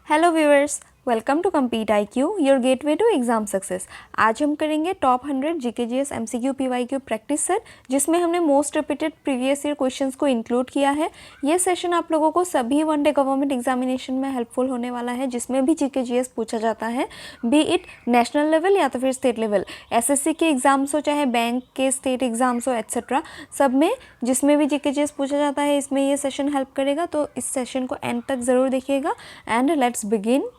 Hello viewers, welcome to compete IQ, your gateway to exam success. आज हम करेंगे top 100 GKGS MCQ PYQ practice set, जिसमें हमने most repeated previous year questions को include किया है। ये सेशन आप लोगों को सभी वनडे गवर्नमेंट एग्जामिनेशन में हेल्पफुल होने वाला है, जिसमें भी GKGS पूछा जाता है, बी इट नेशनल लेवल या तो फिर स्टेट लेवल, SSC के एग्ज़ाम्स हो चाहे बैंक के स्टेट एग्ज़ाम्स हो एट्सेट्रा, सब में जिसमें भी GKGS पूछा जाता है इसमें ये सेशन हेल्प करेगा। तो इस सेशन को एंड तक ज़रूर देखिएगा। And let's begin.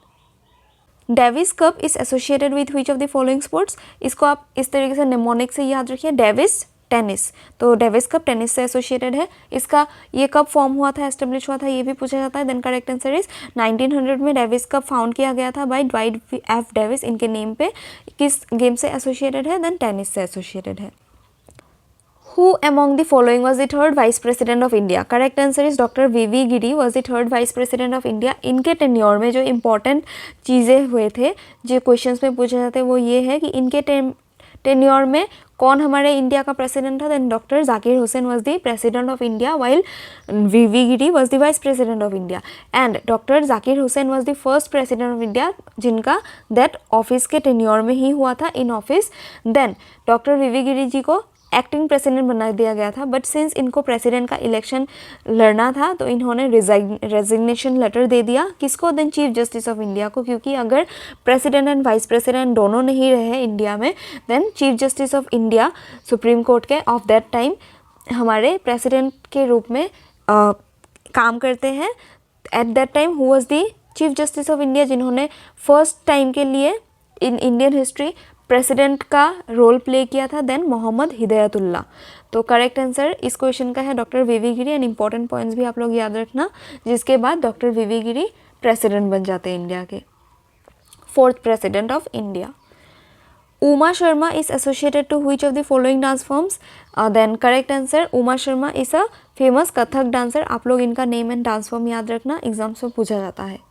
Davis cup is associated with which of the following sports. इसको आप इस तरीके से निमोनिक से याद रखिए, डेविस टेनिस। तो डेविस कप टेनिस से एसोसिएटेड है। इसका ये कब फॉर्म हुआ था, एस्टेब्लिश हुआ था, ये भी पूछा जाता है। देन करेक्ट आंसर इज 1900 में डेविस कप फाउंड किया गया था बाय ड्वाइट एफ डेविस। इनके नेम पे किस गेम से एसोसिएटेड है, देन टेनिस से एसोसिएटेड है। Who among the following was the third vice president of India? Correct answer is Dr. V.V. Giri was the third vice president of India. इनके tenure में जो important चीज़ें हुए थे, जो क्वेश्चंस में पूछे जाते हैं, वो ये है कि इनके टेन्योर में कौन हमारे इंडिया का प्रेसिडेंट था। Then doctor Zakir Hussain was the president of India while V.V. Giri was the vice president of India. And doctor Zakir Hussain was the first president of India जिनका दैट ऑफिस के टेन्योर में ही हुआ था, in office. Then doctor V.V. Giri ji को acting president बना दिया गया था, बट सिंस इनको प्रेसिडेंट का इलेक्शन लड़ना था तो इन्होंने रेजिग्नेशन लेटर दे दिया। किसको, then chief justice of India को, क्योंकि अगर प्रेसिडेंट एंड वाइस प्रेसिडेंट दोनों नहीं रहे इंडिया में, then chief justice of India supreme court के ऑफ दैट टाइम हमारे प्रेसिडेंट के रूप में काम करते हैं। At that time who was the chief justice of India, जिन्होंने फर्स्ट टाइम के लिए इन इंडियन हिस्ट्री प्रेसिडेंट का रोल प्ले किया था, देन मोहम्मद हिदायतुल्लाह। तो करेक्ट आंसर इस क्वेश्चन का है doctor V.V. Giri. And important points भी आप लोग याद रखना, जिसके बाद डॉक्टर V.V. गिरी प्रेसिडेंट बन जाते हैं इंडिया के, fourth president of India. Uma Sharma is associated to which of the following dance forms. Then correct answer, Uma Sharma is a famous Kathak dancer. आप लोग इनका नेम एंड डांस फॉर्म याद रखना, एग्जाम्स में पूछा जाता है।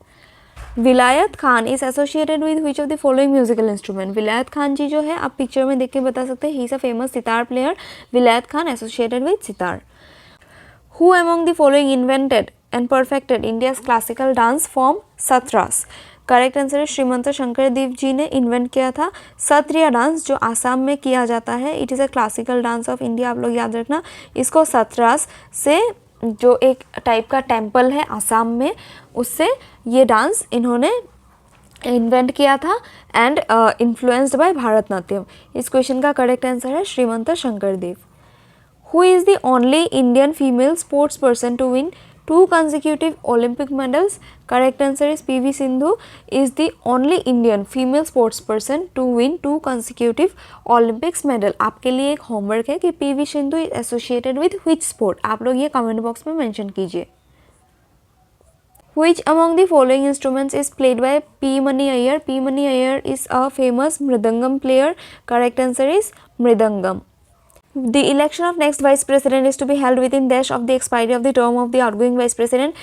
विलायत Khan is associated with which of the following musical instrument. विलायत खान जी जो है आप पिक्चर में देख के बता सकते हैं, he is a famous sitar player. Vilayat Khan associated with sitar. Who among the following invented and perfected India's classical dance form Sattriya. Correct answer है श्रीमंत शंकरदेव जी ने इन्वेंट किया था सत्रिया डांस, जो आसाम में किया जाता है। It is a classical dance of India, आप लोग याद रखना। इसको सतरास से, जो एक टाइप का टेम्पल है आसाम में, उससे ये डांस इन्होंने इन्वेंट किया था एंड इन्फ्लुएंस्ड बाय भारतनाट्यम। इस क्वेश्चन का करेक्ट आंसर है Srimanta Sankardev. Who is the only Indian female sports person to win 2 consecutive Olympic medals? Correct answer is PV Sindhu is the only Indian female sports person to win 2 consecutive Olympics medal. आपके लिए एक homework है कि PV Sindhu is associated with which sport? आप लोग ये comment box में mention कीजिए। Which among the following instruments is played by P. Mani Iyer? P. Mani Iyer is a famous mridangam player. Correct answer is mridangam. The election of next vice president is to be held within dash of the expiry of the term of the outgoing vice president.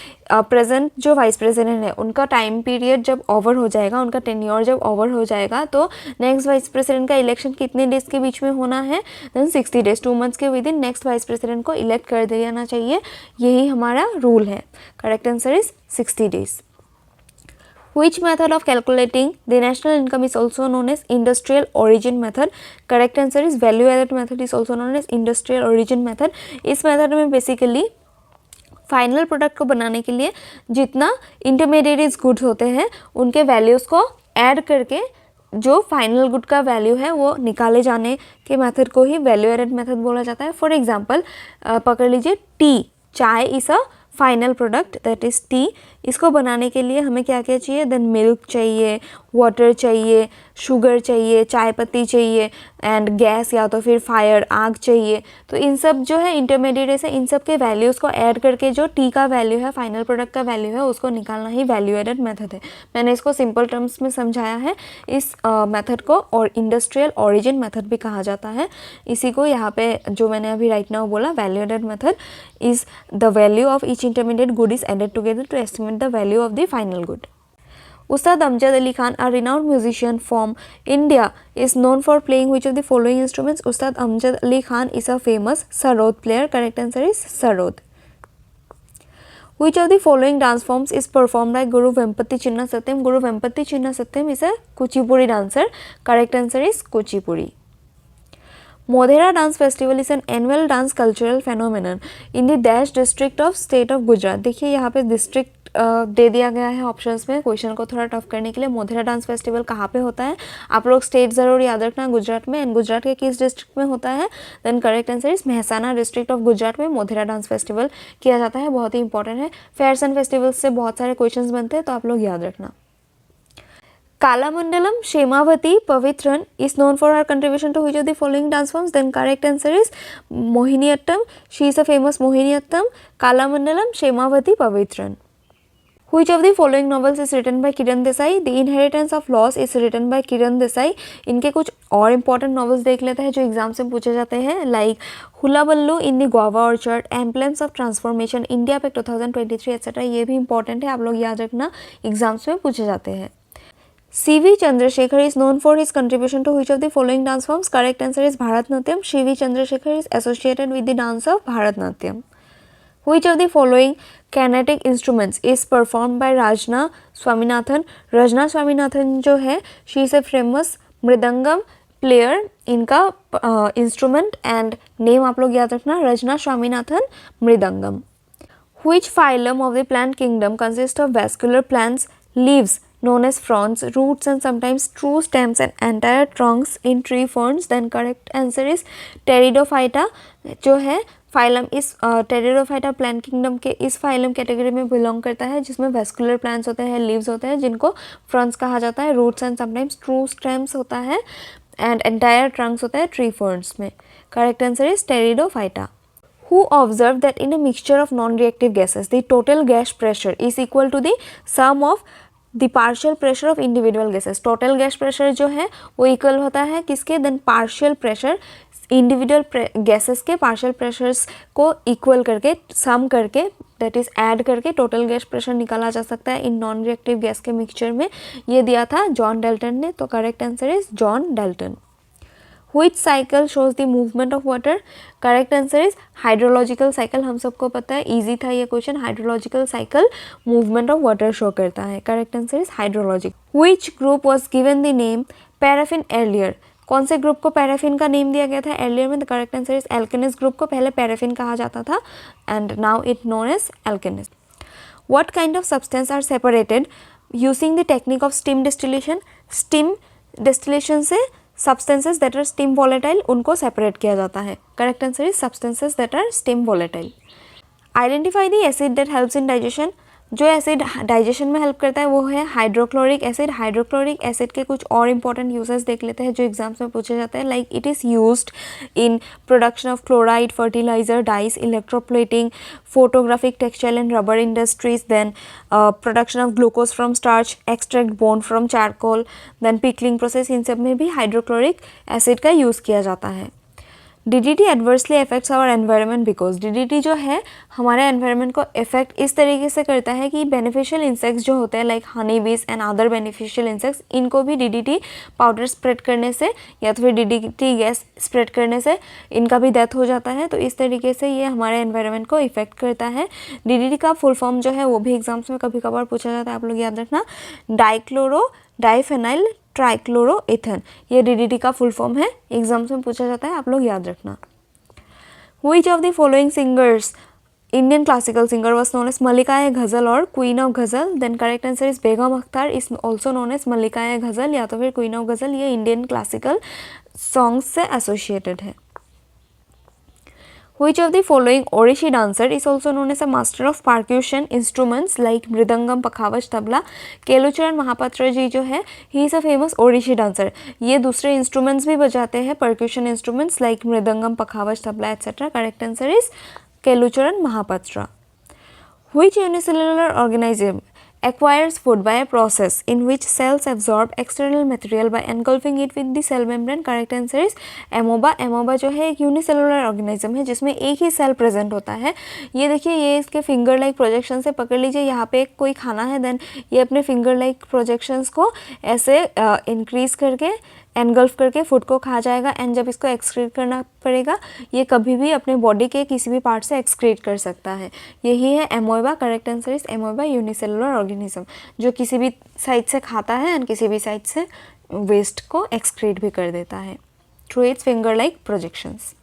Present जो vice president है उनका time period जब over हो जाएगा, उनका tenure जब over हो जाएगा, तो नेक्स्ट वाइस प्रेसिडेंट का इलेक्शन कितने डेज के बीच में होना है, देन 60 डेज, 2 मंथ्स के with in next vice president को इलेक्ट कर देना चाहिए। यही हमारा रूल है। Correct answer is 60 days. Which method of calculating the national income is also known as industrial origin method? Correct answer is value added method is also known as industrial origin method. इस method में basically final product को बनाने के लिए जितना intermediate goods होते हैं उनके वैल्यूज़ को ऐड करके जो फाइनल गुड का वैल्यू है वो निकाले जाने के मेथड को ही वैल्यू एडेड मेथड बोला जाता है। फॉर एग्जांपल पकड़ लीजिए टी, चाय is a final product that is T. इसको बनाने के लिए हमें क्या क्या चाहिए, देन मिल्क चाहिए, वाटर चाहिए, शुगर चाहिए, चाय पत्ती चाहिए एंड गैस या तो फिर फायर, आग चाहिए। तो इन सब जो है इंटरमीडिएट है, इन सब के वैल्यूज़ को ऐड करके जो टी का वैल्यू है, फाइनल प्रोडक्ट का वैल्यू है, उसको निकालना ही वैल्यू एडेड मेथड है। मैंने इसको सिंपल टर्म्स में समझाया है। इस मेथड को और इंडस्ट्रियल ऑरिजिन मेथड भी कहा जाता है। इसी को यहाँ पे जो मैंने अभी राइट नाउ बोला, value added method is the value of each intermediate good is added together to estimate the value of the final good. Ustad Amjad Ali Khan, a renowned musician from India, is known for playing which of the following instruments? Ustad Amjad Ali Khan is a famous sarod player. Correct answer is sarod. Which of the following dance forms is performed by Guru Vempati Chinna Satyam? Guru Vempati Chinna Satyam is a Kuchipudi dancer. Correct answer is Kuchipudi. Modhera Dance Festival is an annual dance cultural phenomenon in the Dash district of state of Gujarat. देखिए यहाँ पे district दे दिया गया है options में question को थोड़ा tough करने के लिए. मोधेरा डांस फेस्टिवल कहाँ पे होता है? आप लोग स्टेट ज़रूर याद रखना, गुजरात में. एंड गुजरात के किस डिस्ट्रिक्ट में होता है? Then correct answer is Mehsana district of Gujarat में मोधेरा डांस फेस्टिवल किया जाता है. बहुत ही इंपॉर्टेंट है. फेयर्स एंड फेस्टिवल्स से बहुत सारे क्वेश्चन बनते हैं, तो आप लोग याद रखना. Kalamandalam Shemavati Pavitran is known for her contribution to which of the following dance forms? Then correct answer is Mohiniyattam. She is a famous Mohiniyattam. Kalamandalam Shemavati Pavitran. Which of the following novels is written by Kiran Desai? The Inheritance of Loss is written by Kiran Desai. इनके कुछ और important novels देख लेते हैं जो exam से पूछे जाते हैं, like hullabaloo in the guava orchard, emblems of transformation, India pack 2023 etcetera. ये भी इंपॉर्टेंट है, आप लोग याद रखना, एग्जाम्स में पूछे जाते हैं. C.V. Chandrasekhar is known for his contribution to which of the following dance forms? Correct answer is Bharatnatyam. C.V. Chandrasekhar is associated with the dance of Bharatnatyam. Which of the following Carnatic instruments is performed by Rajna Swaminathan? Rajna Swaminathan जो है, she is a famous mridangam player. इनका instrument and name आप लोग याद रखना, Rajna Swaminathan mridangam. Which phylum of the plant kingdom consists of vascular plants, leaves known as fronds, roots and sometimes true stems and entire trunks in tree ferns? Then correct answer is Pteridophyta जो है phylum. इस pteridophyta plant kingdom के इस phylum category में belong करता है, जिसमें vascular plants होते हैं, लीव्स होते हैं जिनको फ्रंट्स कहा जाता है, roots and sometimes true stems होता है, एंड एंटायर ट्रंक्स होता है ट्री फर्न्स में. Correct answer is pteridophyta. Who observed that in a mixture of non-reactive gases, the total gas pressure is equal to the sum of the partial pressure of individual gases? Total gas pressure जो है वो equal होता है किसके? Then partial pressure individual gases के partial pressures को equal करके सम करके दैट इज ऐड करके टोटल गैस प्रेशर निकाला जा सकता है इन नॉन रिएक्टिव गैस के मिक्सचर में. ये दिया था जॉन डाल्टन ने, तो correct answer is John Dalton. Which cycle shows the movement of water? Correct answer is hydrological cycle. हम सबको पता है, easy था ये question. hydrological cycle movement of water show करता है. Correct answer is hydrologic. Which group was given the name paraffin earlier? कौन से ग्रुप को पैराफिन का नेम दिया गया था एर्लियर में? The correct answer is alkanes group को पहले पैराफिन कहा जाता था and now it known as alkanes. What kind of substance are separated using the technique of steam distillation? Steam distillation से substances that are steam volatile उनको separate किया जाता है. Correct answer is substances that are steam volatile. Identify the acid that helps in digestion. जो acid digestion में help करता है वो है हाइड्रोक्लोरिक एसिड. हाइड्रोक्लोरिक एसिड के कुछ और इंपॉर्टेंट यूजेस देख लेते हैं जो एग्जाम्स में पूछे जाते हैं, like it is used in production of chloride, fertilizer, dyes, electroplating, photographic, textile and rubber industries, then production of glucose from starch, extract bone from charcoal, then pickling process, इन सब में भी हाइड्रोक्लोरिक एसिड का use किया जाता है. DDT adversely affects our environment because DDT जो है हमारे एनवायरनमेंट को इफेक्ट इस तरीके से करता है कि बेनिफिशियल इंसेक्ट्स जो होते हैं लाइक हनी बीज एंड अदर बेनिफिशियल इंसेक्ट्स, इनको भी DDT पाउडर स्प्रेड करने से या तो फिर DDT गैस स्प्रेड करने से इनका भी डेथ हो जाता है. तो इस तरीके से ये हमारे एनवायरनमेंट को इफेक्ट करता है. DDT का फुल फॉर्म जो है वो भी एग्जाम्स में कभी कभार पूछा जाता है, आप लोग याद रखना, डाइक्लोरो डाइफेनाइल ट्राइक्लोरोएथेन. ये DDT का फुल फॉर्म है, एग्जाम्स में पूछा जाता है, आप लोग याद रखना. Which of the following singers, Indian classical singer, was known as Malika-e-Ghazal or Queen of Ghazal? Then correct answer is Begum Akhtar is also known as Malika-e-Ghazal या तो फिर Queen of Ghazal. ये इंडियन क्लासिकल सॉन्ग्स से associated है. Which of the following Orishi dancer is also known as a master of percussion instruments like mridangam, pakhawaj, tabla? Kelucharan Mohapatra ji जो है he is a famous Odissi dancer. ये दूसरे इंस्ट्रूमेंट्स भी बजाते हैं, percussion instruments like mridangam, pakhawaj, tabla etcetera. Correct answer is Kelucharan Mohapatra. Which unicellular organism acquires food by a process in which cells absorb external material by engulfing it with the cell membrane? Correct answer is amoeba. amoeba जो है एक unicellular organism है जिसमें एक ही cell present होता है. ये देखिए, ये इसके फिंगर लाइक प्रोजेक्शन से पकड़ लीजिए, यहाँ पे एक कोई खाना है, देन ये अपने फिंगर लाइक प्रोजेक्शंस को ऐसे इंक्रीज करके एनगल्फ करके फूड को खा जाएगा एंड जब इसको एक्सक्रीट करना पड़ेगा ये कभी भी अपने बॉडी के किसी भी पार्ट से एक्सक्रीट कर सकता है। यही है amoeba. Correct answer is amoeba unicellular organism, जो किसी भी साइड से खाता है एंड किसी भी साइड से वेस्ट को एक्सक्रीट भी कर देता है through it's finger like projections.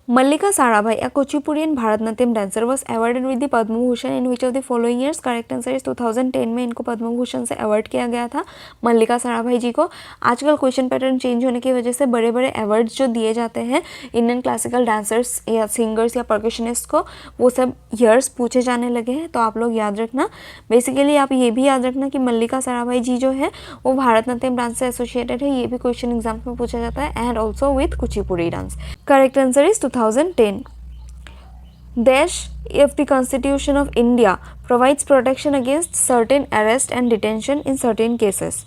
Mallika Sarabhai, a Kuchipudi Bharatnatyam dancer, was awarded with the Padma Bhushan in which of the following years? Correct answer is 2010 में इनको पद्म भूषण से अवार्ड किया गया था मल्लिका साराभाई जी को। आजकल क्वेश्चन पैटर्न चेंज होने की वजह से बड़े बड़े अवार्ड्स जो दिए जाते हैं इंडियन क्लासिकल डांसर्स या सिंगर्स या परकशनिस्ट को, वो सब ईयर्स पूछे जाने लगे हैं, तो आप लोग याद रखना। बेसिकली आप ये भी याद रखना कि मल्लिका साराभाई जी जो है वो भारतनाट्यम डांस से एसोसिएटेड है, ये भी क्वेश्चन एग्जाम में पूछा जाता है, and also with Kuchipudi dance. Correct answer is 2010. Dash if the Constitution of India provides protection against certain arrest and detention in certain cases.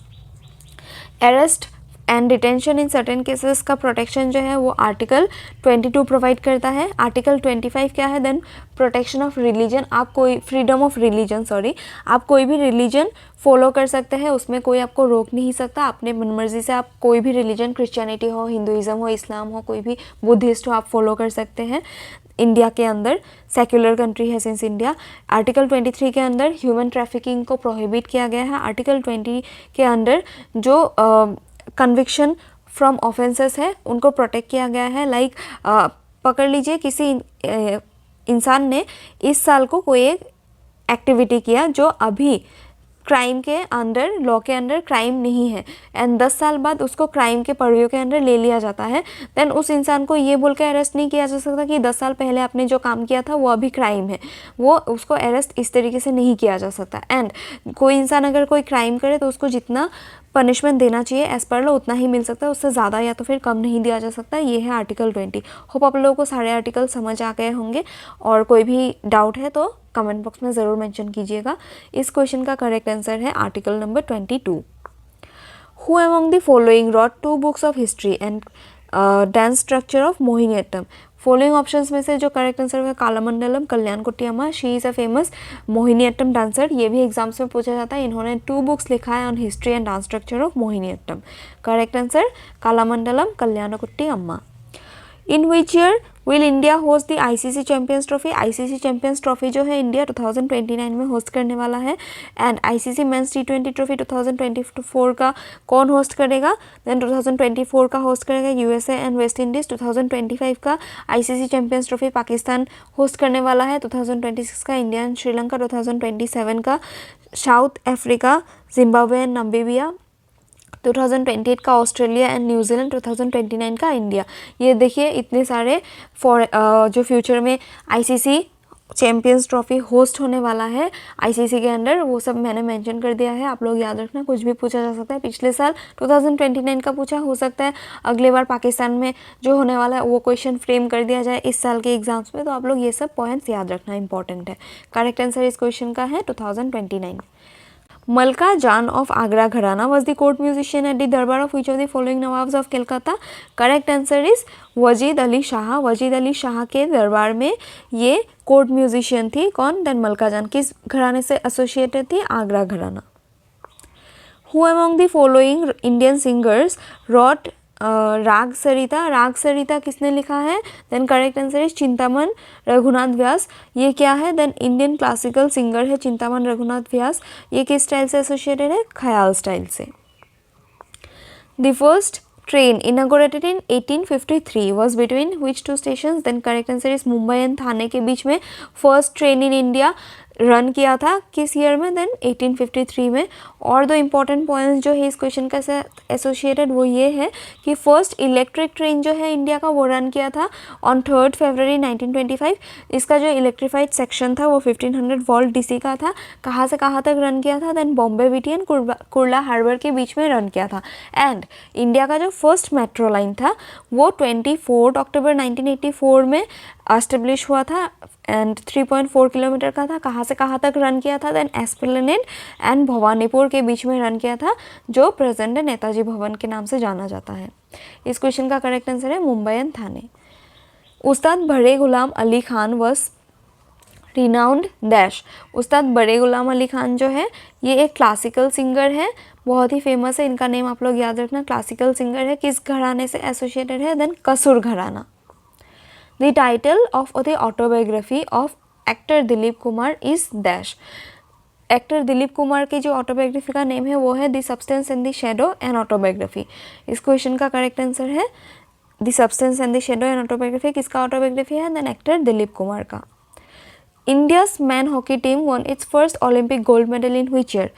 Arrest and detention in certain cases का protection जो है वो article 22 provide करता है। Article 25 क्या है? Then protection of religion. आप कोई फ्रीडम ऑफ रिलीजन, सॉरी, आप कोई भी रिलीजन फॉलो कर सकते हैं, उसमें कोई आपको रोक नहीं सकता। अपने मनमर्जी से आप कोई भी रिलीजन, क्रिश्चियनिटी हो, हिंदुइज्म हो, इस्लाम हो, कोई भी बुद्धिस्ट हो, आप फॉलो कर सकते हैं इंडिया के अंदर। सेक्युलर कंट्री है सिंस इंडिया। आर्टिकल 23 के अंदर ह्यूमन ट्रैफिकिंग को प्रोहिबिट किया गया है। आर्टिकल 20 के अंदर जो कन्विक्शन फ्रॉम ऑफेंसेस है उनको प्रोटेक्ट किया गया है। लाइक पकड़ लीजिए किसी इंसान ने इस साल को कोई एक एक्टिविटी किया जो अभी क्राइम के अंडर, लॉ के अंडर क्राइम नहीं है, एंड 10 साल बाद उसको क्राइम के पर्व्यू के अंडर ले लिया जाता है, देन उस इंसान को ये बोल के अरेस्ट नहीं किया जा सकता कि 10 साल पहले आपने जो काम किया था वो अभी क्राइम है। वो उसको अरेस्ट इस तरीके से नहीं किया जा सकता। एंड कोई इंसान अगर कोई क्राइम करे तो उसको जितना पनिशमेंट देना चाहिए एज पर लॉ उतना ही मिल सकता है, उससे ज़्यादा या तो फिर कम नहीं दिया जा सकता। ये है आर्टिकल 20। होप आप लोगों को सारे आर्टिकल समझ आ गए होंगे, और कोई भी डाउट है तो कमेंट बॉक्स में ज़रूर मेंशन कीजिएगा। इस क्वेश्चन का करेक्ट आंसर है article number 22। Who among the following wrote 2 books of history and dance structure of Mohiniattam? Following options में से जो करेक्ट आंसर है Kalamandalam Kalyanikutty Amma. She is a famous Mohiniattam dancer. ये भी एग्जाम्स में पूछा जाता है। इन्होंने 2 बुक्स लिखा है on history and dance structure of Mohiniyattam. Correct answer Kalamandalam Kalyanikutty Amma. In which year will India host the ICC champions trophy? ICC champions trophy जो है इंडिया 2029 में होस्ट करने वाला है। And ICC men's T20 trophy 2024 का कौन होस्ट करेगा? देन 2024 का होस्ट करेगा यूएसए एंड वेस्ट इंडीज़। 2025 का ICC champions trophy Pakistan host करने वाला है। 2026 का इंडिया एंड श्रीलंका। 2027 का south Africa, Zimbabwe and Namibia. 2028 का ऑस्ट्रेलिया एंड न्यूजीलैंड। 2029 का इंडिया। ये देखिए इतने सारे जो फ्यूचर में आईसीसी चैंपियंस ट्रॉफी होस्ट होने वाला है आईसीसी के अंडर, वो सब मैंने मेंशन कर दिया है। आप लोग याद रखना, कुछ भी पूछा जा सकता है। पिछले साल 2029 का पूछा, हो सकता है अगले बार पाकिस्तान में जो होने वाला है वो क्वेश्चन फ्रेम कर दिया जाए इस साल के एग्जाम्स में, तो आप लोग ये सब पॉइंट्स याद रखना इंपॉर्टेंट है। करेक्ट आंसर इस क्वेश्चन का है 2029। Malka Jan of Agra Gharana was the court musician at the darbar of which of the following Nawabs of Calcutta? Correct answer is वजीद Ali Shah. वजीद Ali Shah के दरबार में ये कोर्ट म्यूजिशियन थी। कौन? देन मलका जान। किस घराने से एसोसिएटेड थी? आगरा घराना। Who among the following Indian singers wrote राग सरिता? राग सरिता किसने लिखा है? Then correct answer is Chintaman Raghunath Vyas. ये क्या है? देन इंडियन क्लासिकल सिंगर है चिंतामन रघुनाथ व्यास। ये किस स्टाइल से एसोसिएटेड है? ख्याल स्टाइल से। The first train inaugurated in 1853 was between which 2 station? Then correct answer is Mumbai and Thane के बीच में first train in India run किया था। किस ईयर में? देन 1853 में। और दो इम्पॉर्टेंट पॉइंट्स जो है इस क्वेश्चन के साथ एसोसिएटेड वो ये है कि फर्स्ट इलेक्ट्रिक ट्रेन जो है इंडिया का वो रन किया था ऑन 3 फरवरी 1925। इसका जो इलेक्ट्रीफाइड सेक्शन था वो 1500 वोल्ट डीसी का था। कहाँ से कहाँ तक रन किया था? Then Bombay VT and Kurla harbour के बीच में रन किया था। एंड इंडिया का जो फर्स्ट मेट्रो लाइन था वो 24 अक्टूबर 1984 में एस्टेब्लिश हुआ था एंड 3.4 किलोमीटर का था। कहाँ से कहाँ तक रन किया था? देन एस्प्लेनेड एंड भवानीपुर के बीच में रन किया था, जो प्रेजेंट नेताजी भवन के नाम से जाना जाता है। इस क्वेश्चन का करेक्ट आंसर है Mumbai and Thane. Ustad Bade Ghulam Ali Khan was renowned dash. Ustad Bade Ghulam Ali Khan जो है ये एक क्लासिकल सिंगर है, बहुत ही फेमस है, इनका नेम आप लोग याद रखना, क्लासिकल सिंगर है, किस घराने से एसोसिएटेड है, देन कसूर घराना। The title of the autobiography of actor Dilip Kumar is dash. Actor Dilip Kumar की जो ऑटोबायोग्राफी का नेम है वो है the substance and the shadow and autobiography. इस क्वेश्चन का करेक्ट आंसर है the substance and the shadow and autobiography. किसका ऑटोबायोग्राफी है, देन एक्टर दिलीप कुमार का। India's man hockey team one it's first Olympic gold medal in which year.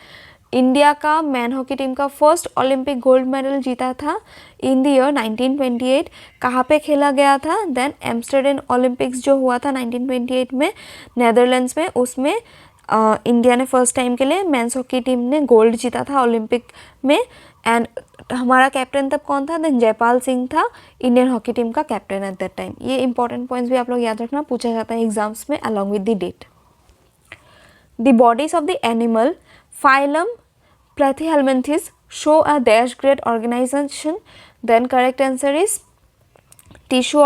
India का man hockey team का first Olympic gold medal जीता था in the year 1928। कहाँ पे खेला गया था, देन एम्स्टर्डम ओलंपिक्स जो हुआ था 1928 में नेदरलैंड्स में, उसमें इंडिया ने फर्स्ट टाइम के लिए मेंस हॉकी टीम ने गोल्ड जीता था ओलंपिक में। एंड हमारा कैप्टन तब कौन था, देन जयपाल सिंह था इंडियन हॉकी टीम का कैप्टन एट दैट टाइम। ये इंपॉर्टेंट पॉइंट्स भी आप लोग याद रखना, पूछा जाता है एग्जाम्स में along with the date. The bodies of the animal phylum platyhelminthes show a dash grade organisation, then correct answer is tissue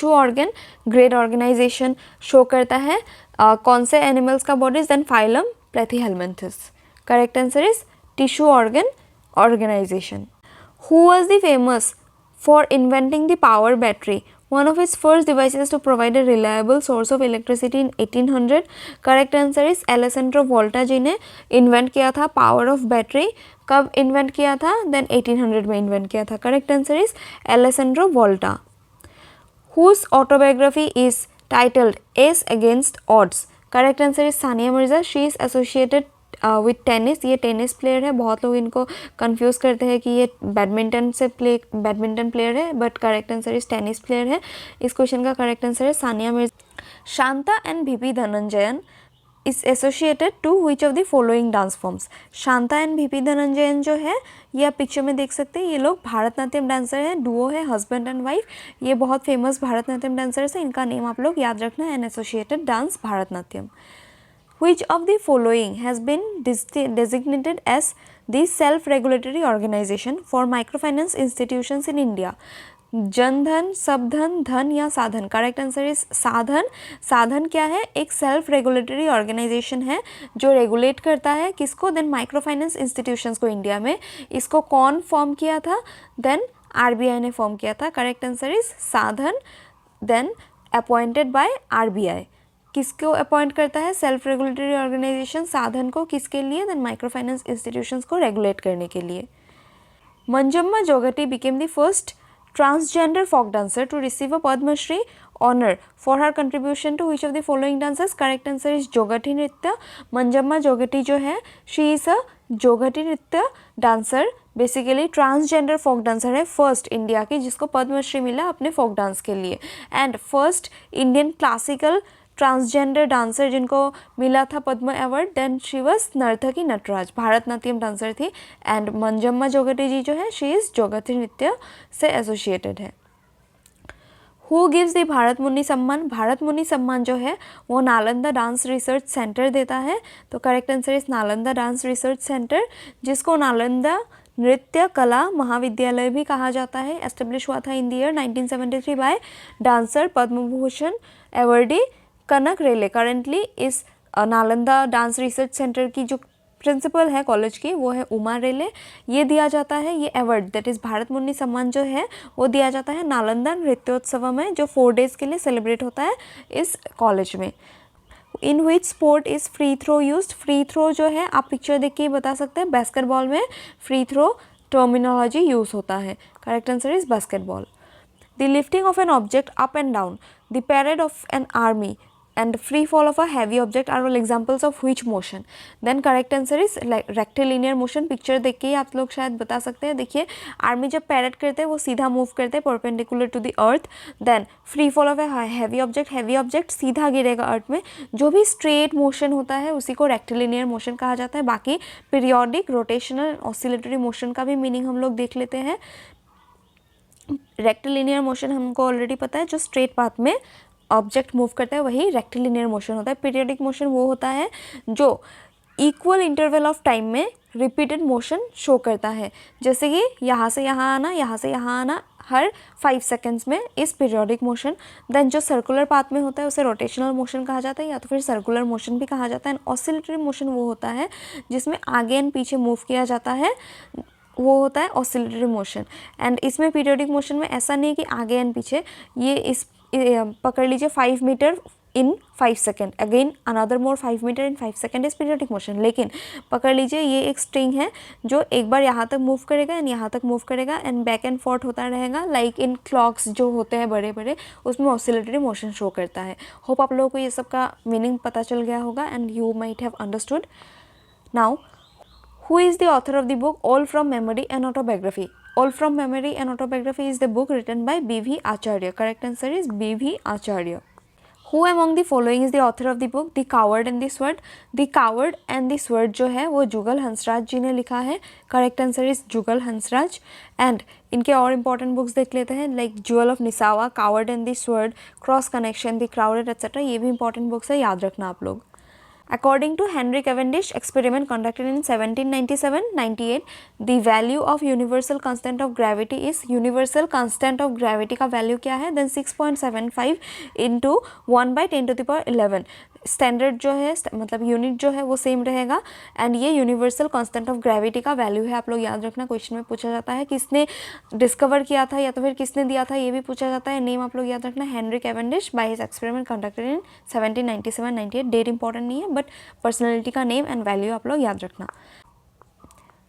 organ grade organisation show करता है कौन से एनिमल्स का bodies, then phylum platyhelminthes. Correct answer is tissue organ organisation. Who was the famous for inventing the power battery, one of its first devices to provide a reliable source of electricity in 1800? Correct answer is Alessandro Volta ji ने invent किया था power of battery. कब invent किया था, then 1800 में invent किया था। Correct answer is Alessandro Volta. Whose autobiography is titled ace against odds. Correct answer is Sania Mirza. She is associated with tennis, ये टेनिस प्लेयर है, बहुत लोग इनको कंफ्यूज करते हैं कि ये बैडमिंटन प्लेयर है, but correct answer is tennis player है। इस क्वेश्चन का करेक्ट आंसर है Sania Mirza. Shanta and VP Dhananjayan is associated to which of the following dance forms. Shanta and VP Dhananjayan जो है ये आप पिक्चर में देख सकते हैं, ये लोग भारतनाट्यम डांसर हैं, डुओ है, हस्बैंड एंड वाइफ। ये बहुत फेमस भारतनाट्यम डांसर्स हैं, इनका नेम आप लोग याद रखना है, an associated dance Bharatanatyam. Which of the following has been designated as the self-regulatory organization for microfinance institutions in India? Jandhan, Sabdhan, Dhan या साधन। करेक्ट आंसर इज साधन। साधन क्या है, एक सेल्फ रेगुलेटरी ऑर्गेनाइजेशन है जो रेगुलेट करता है किसको, देन माइक्रो फाइनेंस इंस्टीट्यूशंस को इंडिया में। इसको कौन फॉर्म किया था, देन आरबीआई ने फॉर्म किया था। Correct answer is Sadhan, then appointed by RBI. किसको अपॉइंट करता है, सेल्फ रेगुलेटरी ऑर्गेनाइजेशन साधन को, किसके लिए, देन माइक्रो फाइनेंस इंस्टीट्यूशंस को रेगुलेट करने के लिए। Manjamma Jogati became the first transgender folk dancer to receive a Padmashri honour for her contribution to which of the following dancers. Correct answer is Jogati Nritya. Manjamma जोगटी जो है शी इज़ अ जोगटी नृत्य dancer, basically transgender folk dancer है, first India की जिसको पद्मश्री मिला अपने folk dance के लिए, and first Indian classical transgender dancer जिनको मिला था Padma award, then she was Narthaki Natraj, Bharatanatyam dancer थी। एंड मंजम्मा जोगटी जी जो है शी इज़ जोगटी नृत्य से एसोसिएटेड है। हु गिव्स द भारत मुनि सम्मान। भारत मुनि सम्मान जो है वो नालंदा डांस रिसर्च सेंटर देता है, तो correct answer is Nalanda dance research centre, जिसको नालंदा नृत्य कला महाविद्यालय भी कहा जाता है। एस्टेब्लिश हुआ था in the year 1973 by dancer Padma Bhushan awardee Kanak Rele. Currently इस नालंदा डांस रिसर्च सेंटर की जो प्रिंसिपल है कॉलेज की वो है उमा रेले। ये दिया जाता है, ये अवार्ड दैट इज़ भारत मुनि सम्मान जो है वो दिया जाता है नालंदा नृत्योत्सव में, जो 4 डेज़ के लिए सेलिब्रेट होता है इस कॉलेज में। In which sport is free throw used. Free throw जो है आप पिक्चर देख के ही बता सकते हैं, बास्केटबॉल में फ्री थ्रो टर्मिनोलॉजी यूज़ होता है। Correct answer is basketball. The lifting of an object up and down, the parade of an army and free fall of a heavy object are all examples of which motion? Then correct answer is rectilinear motion। Picture देख के ही आप लोग शायद बता सकते हैं। देखिए army जब पैरेड करते हैं वो सीधा मूव करते हैं perpendicular to the earth, then free fall of a heavy object सीधा गिरेगा अर्थ में। जो भी स्ट्रेट मोशन होता है उसी को रेक्टिलिनियर मोशन कहा जाता है। बाकी पीरियोडिक, रोटेशनल, ऑसिलेटरी मोशन का भी मीनिंग हम लोग देख लेते हैं। रेक्टिलिनियर मोशन हमको ऑलरेडी पता है, जो स्ट्रेट पाथ में ऑब्जेक्ट मूव करता है वही रेक्टिलिनियर मोशन होता है। पीरियोडिक मोशन वो होता है जो इक्वल इंटरवल ऑफ टाइम में रिपीटेड मोशन शो करता है, जैसे कि यहाँ से यहाँ आना, यहाँ से यहाँ आना, हर 5 सेकेंड्स में इस पीरियोडिक मोशन। देन जो सर्कुलर पाथ में होता है उसे रोटेशनल मोशन कहा जाता है या तो फिर सर्कुलर मोशन भी कहा जाता है। एंड ऑसिलेटरी मोशन वो होता है जिसमें आगे एंड पीछे मूव किया जाता है, वो होता है ऑसिलेटरी मोशन। एंड इसमें पीरियोडिक मोशन में ऐसा नहीं है कि आगे एंड पीछे, ये पकड़ लीजिए 5 metre in 5 second, again another more 5 metre in 5 second is periodic motion. लेकिन पकड़ लीजिए ये एक स्ट्रिंग है जो एक बार यहाँ तक मूव करेगा एंड यहाँ तक मूव करेगा एंड बैक एंड फोर्थ होता रहेगा, लाइक इन क्लॉक्स जो होते हैं बड़े बड़े, उसमें ऑसिलेटरी मोशन शो करता है। होप आप लोगों को ये सब का मीनिंग पता चल गया होगा and you might have understood. Now, who is the author of the book All from Memory and Autobiography? All from Memory and Autobiography is the book written by B.V. Acharya. Correct answer is B.V. Acharya. Who among the following is the author of the book The Coward and the Sword? The Coward and the Sword जो है वो जुगल हंसराज जी ने लिखा है। Correct answer is Jugal Hansraj. And इनके और important books देख लेते हैं, like jewel of Nisava, coward and the sword, cross connection, the crowded etcetera. ये भी इंपॉर्टेंट बुक्स है, याद रखना आप लोग। According to Henry Cavendish experiment conducted in 1797-98, the value of universal constant of gravity is, universal constant of gravity का value क्या है? Then 6.75 into 1 by 10 to the power 11। Standard जो है मतलब यूनिट जो है वो सेम रहेगा एंड ये यूनिवर्सल कांस्टेंट ऑफ ग्रेविटी का वैल्यू है। आप लोग याद रखना, क्वेश्चन में पूछा जाता है किसने डिस्कवर किया था या तो फिर किसने दिया था, ये भी पूछा जाता है। नेम आप लोग याद रखना, Henry Cavendish, by his experiment conducted in 1797-98। Date important नहीं है बट पर्सनैलिटी का नेम एंड वैल्यू आप लोग याद रखना।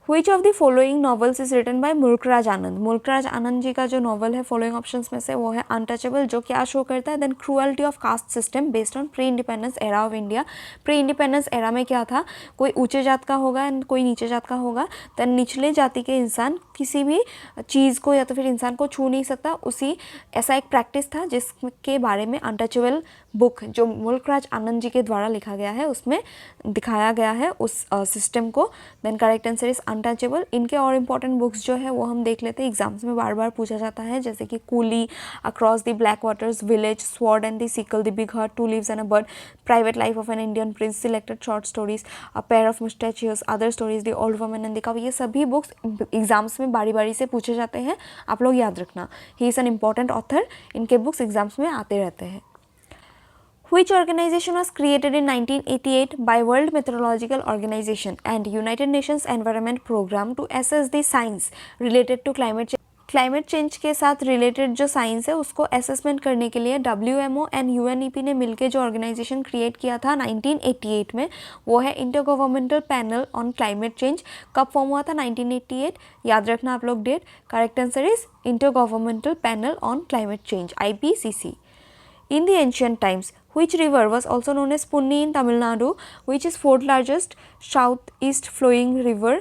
Which of the following novels is written by Mulk Raj आनंद? मुल्कराज आनंद जी का जो नॉवल है फॉलोइंग ऑप्शंस में से वो है अनटचेबल, जो क्या शो करता है? Then cruelty of caste system based on pre independence era of India. Pre independence era में क्या था, कोई ऊंचे जात का होगा एंड कोई नीचे जात का होगा। देन निचले जाति के इंसान किसी भी चीज़ को या तो फिर इंसान को छू नहीं सकता, उसी ऐसा एक प्रैक्टिस था जिसके बारे में अनटचेबल बुक जो मुल्कराज आनंद जी के द्वारा लिखा गया है उसमें दिखाया गया है उस सिस्टम को। Then correct answer is untouchable. इनके और इम्पॉर्टेंट बुक्स जो है वो हम देख लेते हैं, एग्जाम्स में बार बार पूछा जाता है, जैसे कि coolie, across the black waters, village, sword and the sickle, the big heart, two leaves and a bird, private life of an Indian prince, selected short stories, a pair of mustachios, other stories, the old woman and the cow. ये सभी books exams में बारी बारी से पूछे जाते हैं, आप लोग याद रखना। ही इज़ एन इम्पॉर्टेंट ऑथर, इनके बुक्स एग्जाम्स में आते रहते हैं। Which organization was created in 1988 by World Meteorological Organization and United Nations Environment Program to assess the science related to climate change? Climate change के साथ रिलेटेड जो science है उसको असेसमेंट करने के लिए WMO एंड UNEP ने मिलकर जो ऑर्गेनाइजेशन क्रिएट किया था 1988 में, वो है intergovernmental panel on climate change. कब फॉर्म हुआ था? 1988। याद रखना आप लोग डेट। Correct answer is intergovernmental panel on climate change, IPCC। In the ancient times, which river was also known as Punni in Tamil Nadu, which is fourth largest southeast flowing river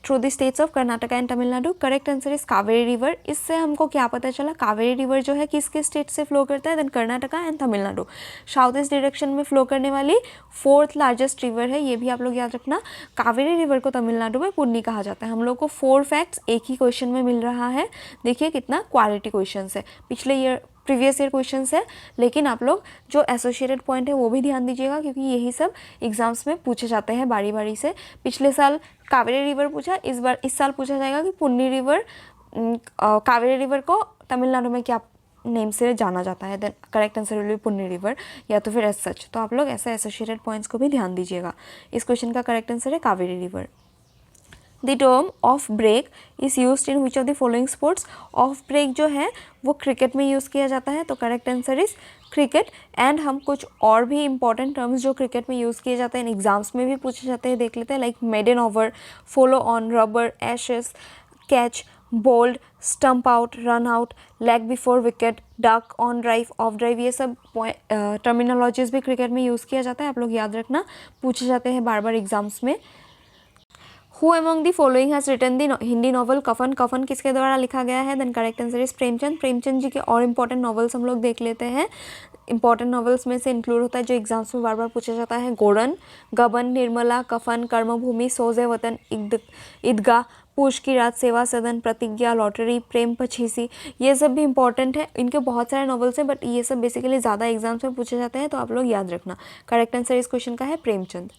through the states of Karnataka and Tamil Nadu? Correct answer is Kaveri river। इससे हमको क्या पता चला? Kaveri river जो है किसके state से flow करता है? Then Karnataka and Tamil Nadu. South east direction में फ्लो करने वाली फोर्थ लार्जेस्ट रिवर है, ये भी आप लोग याद रखना। कावेरी रिवर को तमिलनाडु में पुन्नी कहा जाता है। हम लोग को 4 फैक्ट्स एक ही क्वेश्चन में मिल रहा है। देखिए कितना क्वालिटी क्वेश्चन है, पिछले प्रीवियस ईयर क्वेश्चंस है, लेकिन आप लोग जो एसोसिएटेड पॉइंट है वो भी ध्यान दीजिएगा क्योंकि यही सब एग्जाम्स में पूछे जाते हैं बारी बारी से। पिछले साल कावेरी रिवर पूछा, इस साल पूछा जाएगा कि पुन्नी रिवर, कावेरी रिवर को तमिलनाडु में क्या नेम से जाना जाता है। Then correct answer will be Punni river या तो फिर एज सच। तो आप लोग ऐसे एसोसिएटेड पॉइंट्स को भी ध्यान दीजिएगा। इस क्वेश्चन का करेक्ट आंसर है Kaveri river. The term off break is used in which of the following sports? Off break जो है वो क्रिकेट में यूज़ किया जाता है, तो correct answer is cricket. And हम कुछ और भी इंपॉर्टेंट टर्म्स जो क्रिकेट में यूज़ किए जाते हैं, एग्जाम्स में भी पूछे जाते हैं, देख लेते हैं। Like maiden over, follow on, rubber, ashes, catch, bowled, stump out, run out, leg before wicket, duck, on drive, off drive, ये सब टर्मिनोलॉजीज भी क्रिकेट में यूज़ किया जाता है, आप लोग याद रखना, पूछे जाते हैं बार बार एग्जाम्स में। Who among the following has written the Hindi novel Kafan? Kafan किसके द्वारा लिखा गया है? Then correct answer is Premchand. Premchand ji के और इंपॉर्टेंट नॉवेल्स हम लोग देख लेते हैं। इंपॉर्टेंट नॉवेल्स में से इंक्लूड होता है जो एग्जाम्स में बार बार पूछा जाता है, गोरन, गबन, निर्मला, कफन, कर्मभूमि, सोजे वतन, ईदगाह, पूछ की रात, सेवा सदन, प्रतिज्ञा, लॉटरी, प्रेम पछीसी, ये सब भी इंपॉर्टेंट है। इनके बहुत सारे नॉवेल्स हैं बट ये सब बेसिकली ज़्यादा एग्जाम्स में पूछे जाते हैं, तो आप लोग याद रखना। करेक्ट आंसर इस क्वेश्चन का है Premchand.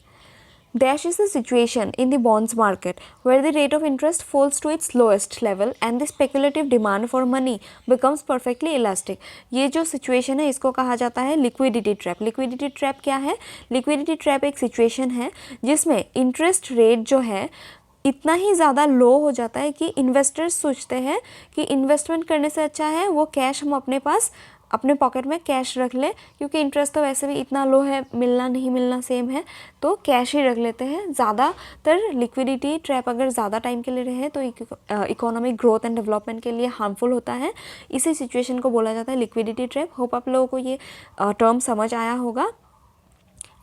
Dash is the situation in the bonds market where the rate of interest falls to its lowest level and the speculative demand for money becomes perfectly elastic. ये जो situation है इसको कहा जाता है liquidity trap. Liquidity trap क्या है? Liquidity trap एक situation है जिसमें interest rate जो है इतना ही ज़्यादा लो हो जाता है कि इन्वेस्टर्स सोचते हैं कि इन्वेस्टमेंट करने से अच्छा है वो कैश हम अपने पास अपने पॉकेट में कैश रख लें, क्योंकि इंटरेस्ट तो वैसे भी इतना लो है, मिलना नहीं मिलना सेम है, तो कैश ही रख लेते हैं। ज़्यादातर लिक्विडिटी ट्रैप अगर ज़्यादा टाइम के लिए रहे तो इकोनॉमिक ग्रोथ एंड डेवलपमेंट के लिए हार्मफुल होता है। इसी सिचुएशन को बोला जाता है लिक्विडिटी ट्रैप। होप आप लोगों को ये टर्म समझ आया होगा।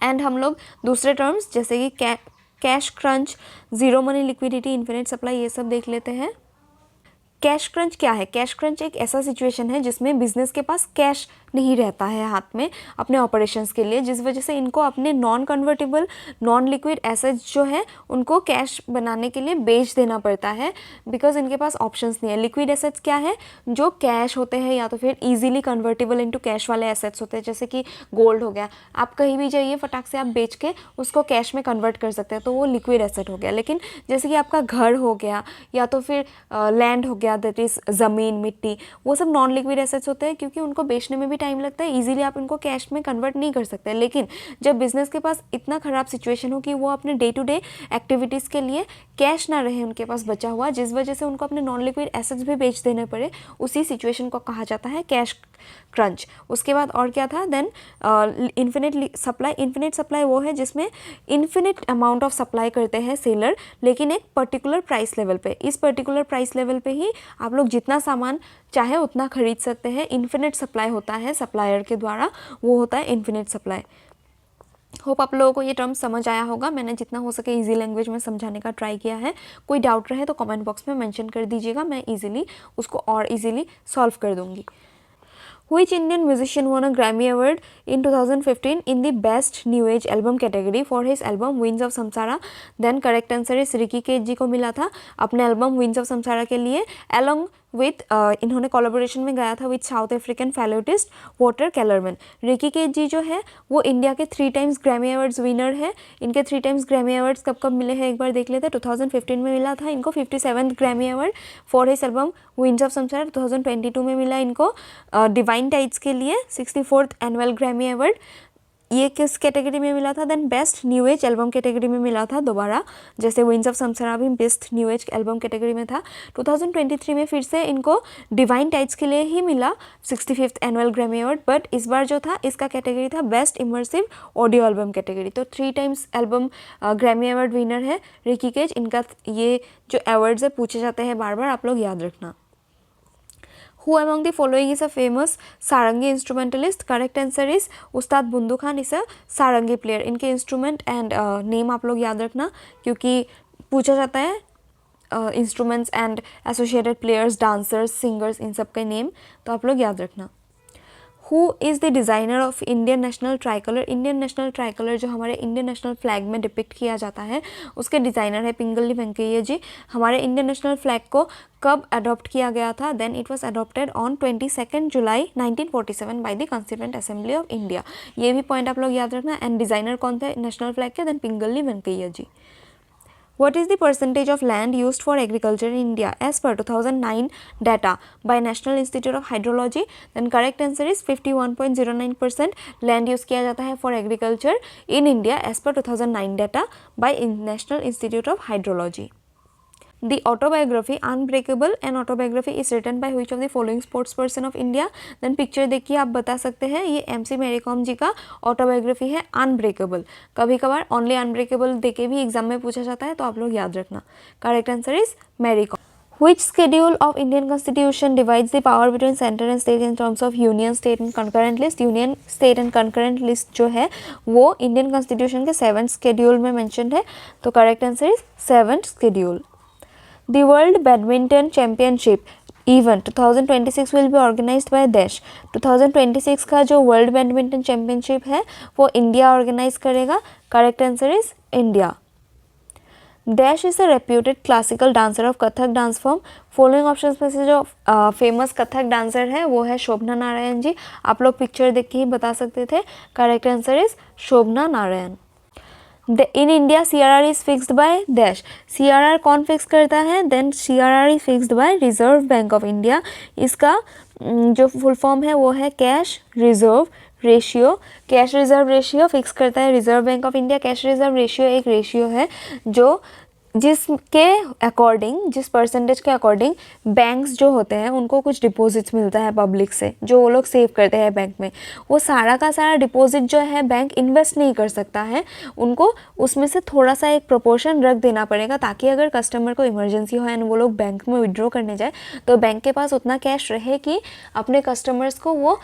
एंड हम लोग दूसरे टर्म्स जैसे कि cash crunch, zero money liquidity, infinite supply, ये सब देख लेते हैं। कैश क्रंच क्या है? कैश क्रंच एक ऐसा सिचुएशन है जिसमें बिजनेस के पास कैश नहीं रहता है हाथ में अपने ऑपरेशंस के लिए, जिस वजह से इनको अपने non convertible non liquid assets जो है उनको कैश बनाने के लिए बेच देना पड़ता है, बिकॉज इनके पास ऑप्शंस नहीं है। लिक्विड एसेट्स क्या है? जो कैश होते हैं या तो फिर ईजिली कन्वर्टेबल इनटू कैश वाले एसेट्स होते हैं, जैसे कि गोल्ड हो गया, आप कहीं भी जाइए फटाक से आप बेच के उसको कैश में कन्वर्ट कर सकते हैं, तो वो लिक्विड एसेट हो गया। लेकिन जैसे कि आपका घर हो गया या तो फिर लैंड हो गया, दैट इज़ ज़मीन, मिट्टी, वो सब नॉन लिक्विड एसेट्स होते हैं, क्योंकि उनको बेचने में भी टाइम लगता है, इजीली आप इनको कैश में कन्वर्ट नहीं कर सकते। लेकिन जब बिजनेस के पास इतना ख़राब सिचुएशन हो कि वो अपने डे टू डे एक्टिविटीज़ के लिए कैश ना रहे उनके पास बचा हुआ, जिस वजह से उनको अपने नॉन लिक्विड एसेट्स भी बेच देने पड़े, उसी सिचुएशन को कहा जाता है कैश क्रंच। उसके बाद और क्या था? Then infinite supply. Infinite supply वो है जिसमें इन्फिनिट अमाउंट ऑफ सप्लाई करते हैं सेलर, लेकिन एक पर्टिकुलर प्राइस लेवल पे। इस पर्टिकुलर प्राइस लेवल पे ही आप लोग जितना सामान चाहे उतना खरीद सकते हैं। इन्फिनिट सप्लाई होता है सप्लायर के द्वारा, वो होता है इन्फिनिट सप्लाई। होप आप लोगों को ये टर्म समझ आया होगा। मैंने जितना हो सके इजी लैंग्वेज में समझाने का ट्राई किया है। कोई डाउट रहे तो कमेंट बॉक्स में मेंशन कर दीजिएगा, मैं इजीली उसको और इजीली सॉल्व कर दूंगी। Which Indian musician won a Grammy Award in 2015 in the Best New Age Album category for his album Winds of Samsara? Then correct answer is Ricky Kej ji को मिला था अपने एल्बम विंड्स ऑफ समसारा के लिए, along with इन्होंने collaboration में गाया था with South African flautist Wouter Kellerman. Ricky Kej ji जो है वो इंडिया के 3 टाइम्स ग्रैमी अवार्ड्स विनर है। इनके 3 टाइम्स ग्रैमी अवार्ड्स कब कब मिले हैं एक बार देख लेते हैं। 2015 में मिला था इनको 57th Grammy award for his album winds of Samsara. 2022 में मिला इनको डिवाइन टाइड्स के लिए 64th एनुअल ग्रैमी अवार्ड। ये किस कैटेगरी में मिला था? Then best new age album category में मिला था दोबारा, जैसे विंड्स ऑफ समसारा भी best new age album category में था। 2023 में फिर से इनको डिवाइन टाइड्स के लिए ही मिला 65th annual Grammy award, but इस बार जो था इसका कैटेगरी था best immersive audio album category. तो 3 times album Grammy award winner है रिकी केज। इनका ये जो अवार्ड्स है पूछे जाते हैं बार बार, आप लोग याद रखना। Who among the following is a famous sarangi instrumentalist? Correct answer is Ustad Bundu Khan is a sarangi player। इनके इंस्ट्रूमेंट एंड नेम आप लोग याद रखना, क्योंकि पूछा जाता है instruments and associated players, dancers, singers, इन सब के नेम, तो आप लोग याद रखना। Who is the designer of Indian national tricolour? Indian national tricolour जो हमारे इंडियन नेशनल फ्लैग में डिपिक्ट किया जाता है उसके डिज़ाइनर है पिंगली वेंकैया जी। हमारे इंडियन नेशनल फ्लैग को कब अडॉप्ट किया गया था? Then it was adopted on 22 July 1947 by the constituent assembly of India. ये भी पॉइंट आप लोग याद रखना। एंड डिज़ाइनर कौन थे नेशनल फ्लैग के? Then Pingali Venkayya ji. What is the percentage of land used for agriculture in India as per 2009 data by National Institute of Hydrology? Then correct answer is 51.09% land use किया जाता है for agriculture in India as per 2009 data by National Institute of Hydrology. The autobiography Unbreakable, an autobiography is written by which of the following sports person of India? Then picture देखिए आप बता सकते हैं ये MC Mary com जी का autobiography है unbreakable. कभी कभार ओनली अनब्रेकेबल देके भी एग्जाम में पूछा जाता है, तो आप लोग याद रखना। Correct answer is Mary Kom. Which schedule of Indian Constitution divides the power between center and state in terms of union, state and concurrent list? Union, state and concurrent list जो है वो Indian Constitution के 7th schedule में mentioned है, तो correct answer is 7th schedule. The World Badminton Championship event 2026 will be organized by Dash। 2026 का जो world badminton championship है वो इंडिया ऑर्गेनाइज करेगा। Correct answer is India. Dash is a reputed classical dancer of Kathak dance form. Following options में से जो famous Kathak dancer है वो है शोभना नारायण जी। आप लोग पिक्चर देख के ही बता सकते थे। Correct answer is Shobhana Narayan. In India CRR is fixed by dash, CRR कौन फिक्स करता है? देन CRR is fixed by Reserve Bank of India. इसका जो फुल फॉर्म है वो है cash reserve ratio. Cash reserve ratio fix करता है Reserve Bank of India. Cash reserve ratio एक रेशियो है जो जिसके अकॉर्डिंग, जिस परसेंटेज के अकॉर्डिंग बैंक्स जो होते हैं उनको कुछ डिपॉजिट्स मिलता है पब्लिक से, जो वो लोग सेव करते हैं बैंक में। वो सारा का सारा डिपॉजिट जो है बैंक इन्वेस्ट नहीं कर सकता है, उनको उसमें से थोड़ा सा एक प्रोपोर्शन रख देना पड़ेगा, ताकि अगर कस्टमर को इमरजेंसी हो एंड वो लोग बैंक में विड्रॉ करने जाए तो बैंक के पास उतना कैश रहे कि अपने कस्टमर्स को वो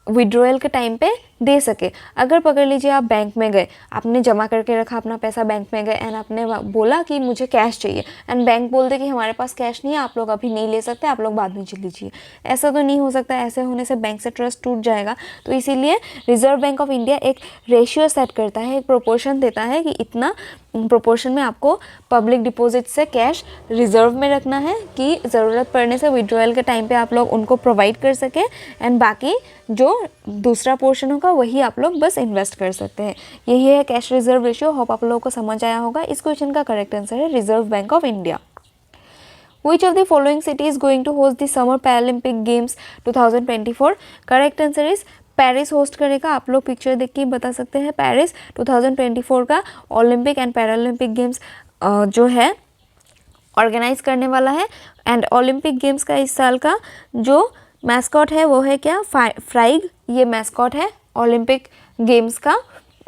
विड्रॉयल के टाइम पे दे सके। अगर पकड़ लीजिए आप बैंक में गए, आपने जमा करके रखा अपना पैसा बैंक में गए एंड आपने बोला कि मुझे कैश चाहिए एंड बैंक बोल दे कि हमारे पास कैश नहीं है, आप लोग अभी नहीं ले सकते, आप लोग बाद में चल लीजिए। ऐसा तो नहीं हो सकता, ऐसे होने से बैंक से ट्रस्ट टूट जाएगा। तो इसीलिए रिजर्व बैंक ऑफ इंडिया एक रेशियो सेट करता है, एक प्रोपोर्शन देता है कि इतना प्रोपोर्शन में आपको पब्लिक डिपॉजिट से कैश रिजर्व में रखना है कि ज़रूरत पड़ने से विड्रॉयल के टाइम पे आप लोग उनको प्रोवाइड कर सकें एंड बाकी जो दूसरा पोर्शन होगा वही आप लोग बस इन्वेस्ट कर सकते हैं। यही है कैश रिजर्व रेशियो। होप आप लोगों को समझ आया होगा। इस क्वेश्चन का करेक्ट आंसर है Reserve Bank of India. Which of the following city is going to host the Summer Paralympic Games 2024? Correct answer is Paris host करेगा। आप लोग पिक्चर देख के बता सकते हैं। पेरिस 2024 का ओलंपिक एंड पैरालंपिक गेम्स जो है ऑर्गेनाइज करने वाला है। एंड ओलंपिक गेम्स का इस साल का जो मैस्कॉट है वो है क्या? फ्राइग। ये मैस्कॉट है ओलंपिक गेम्स का।